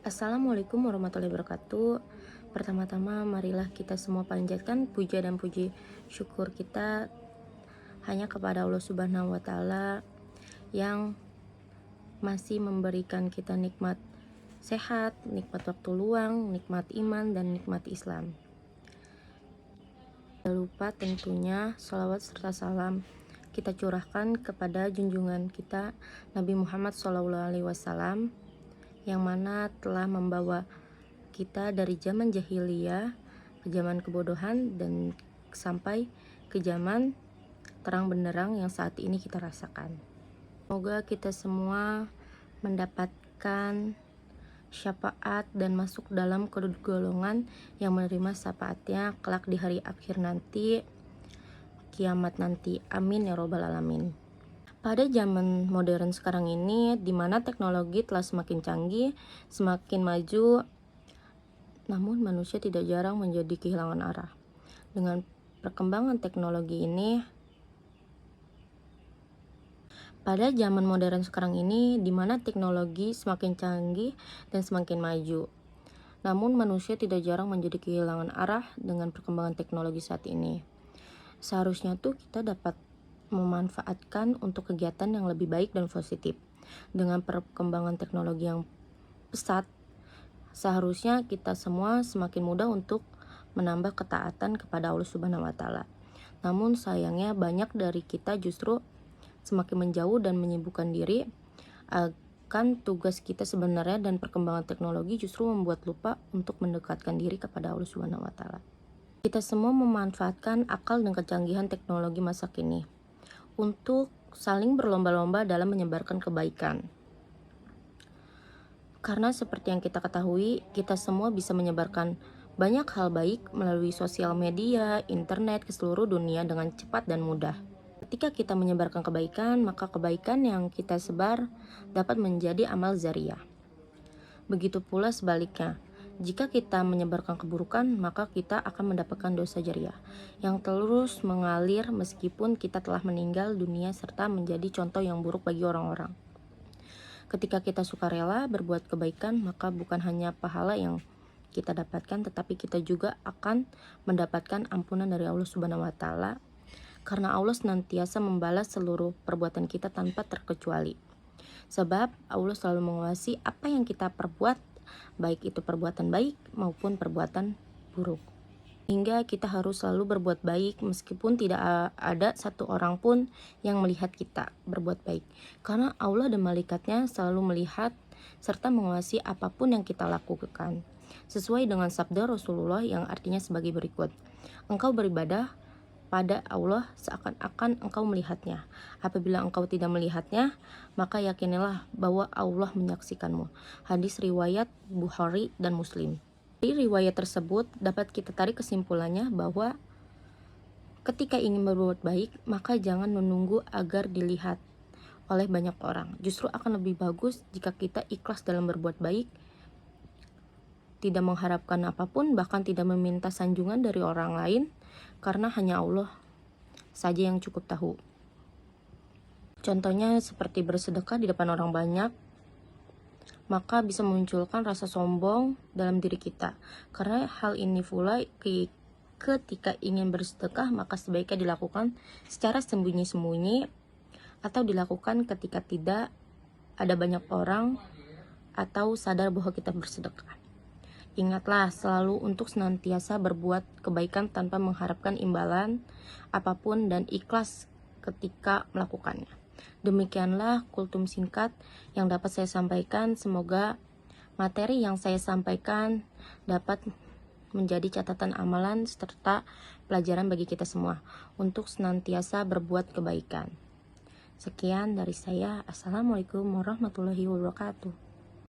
Assalamualaikum warahmatullahi wabarakatuh. Pertama-tama marilah kita semua panjatkan puja dan puji syukur kita hanya kepada Allah Subhanahu wa taala yang masih memberikan kita nikmat sehat, nikmat waktu luang, nikmat iman dan nikmat Islam. Jangan lupa tentunya salawat serta salam kita curahkan kepada junjungan kita Nabi Muhammad SAW yang mana telah membawa kita dari zaman jahiliyah ke zaman kebodohan dan sampai ke zaman terang benderang yang saat ini kita rasakan. Semoga kita semua mendapatkan syafaat dan masuk dalam golongan yang menerima syafaatnya kelak di hari akhir nanti, kiamat nanti. Amin ya robbal alamin. Pada zaman modern sekarang ini, di mana teknologi telah semakin canggih, semakin maju, namun manusia tidak jarang menjadi kehilangan arah. Dengan perkembangan teknologi ini, pada zaman modern sekarang ini, di mana teknologi semakin canggih dan semakin maju, namun manusia tidak jarang menjadi kehilangan arah dengan perkembangan teknologi saat ini. Seharusnya tuh kita dapat memanfaatkan untuk kegiatan yang lebih baik dan positif. Dengan perkembangan teknologi yang pesat, seharusnya kita semua semakin mudah untuk menambah ketaatan kepada Allah Subhanahu wa taala. Namun sayangnya banyak dari kita justru semakin menjauh dan menyibukkan diri akan tugas kita sebenarnya, dan perkembangan teknologi justru membuat lupa untuk mendekatkan diri kepada Allah Subhanahu wa taala. Kita semua memanfaatkan akal dan kecanggihan teknologi masa kini untuk saling berlomba-lomba dalam menyebarkan kebaikan. Karena seperti yang kita ketahui, kita semua bisa menyebarkan banyak hal baik melalui sosial media, internet ke seluruh dunia dengan cepat dan mudah. Ketika kita menyebarkan kebaikan, maka kebaikan yang kita sebar dapat menjadi amal zariyah. Begitu pula sebaliknya. Jika kita menyebarkan keburukan, maka kita akan mendapatkan dosa jariyah yang terus mengalir meskipun kita telah meninggal dunia serta menjadi contoh yang buruk bagi orang-orang. Ketika kita sukarela berbuat kebaikan, maka bukan hanya pahala yang kita dapatkan, tetapi kita juga akan mendapatkan ampunan dari Allah Subhanahu wa taala, karena Allah senantiasa membalas seluruh perbuatan kita tanpa terkecuali. Sebab Allah selalu menguasai apa yang kita perbuat, baik itu perbuatan baik maupun perbuatan buruk. Hingga kita harus selalu berbuat baik meskipun tidak ada satu orang pun yang melihat kita berbuat baik. Karena Allah dan malaikatnya selalu melihat serta menguasai apapun yang kita lakukan. Sesuai dengan sabda Rasulullah yang artinya sebagai berikut. Engkau beribadah pada Allah seakan-akan engkau melihatnya. Apabila engkau tidak melihatnya, maka yakinilah bahwa Allah menyaksikanmu. Hadis riwayat Bukhari dan Muslim. Dari riwayat tersebut dapat kita tarik kesimpulannya bahwa ketika ingin berbuat baik, maka jangan menunggu agar dilihat oleh banyak orang. Justru akan lebih bagus jika kita ikhlas dalam berbuat baik, tidak mengharapkan apapun, bahkan tidak meminta sanjungan dari orang lain, karena hanya Allah saja yang cukup tahu. Contohnya seperti bersedekah di depan orang banyak, maka bisa memunculkan rasa sombong dalam diri kita. Karena hal ini pula ketika ingin bersedekah, maka sebaiknya dilakukan secara sembunyi-sembunyi atau dilakukan ketika tidak ada banyak orang atau sadar bahwa kita bersedekah. Ingatlah selalu untuk senantiasa berbuat kebaikan tanpa mengharapkan imbalan apapun dan ikhlas ketika melakukannya. Demikianlah kultum singkat yang dapat saya sampaikan. Semoga materi yang saya sampaikan dapat menjadi catatan amalan serta pelajaran bagi kita semua untuk senantiasa berbuat kebaikan. Sekian dari saya. Assalamualaikum warahmatullahi wabarakatuh.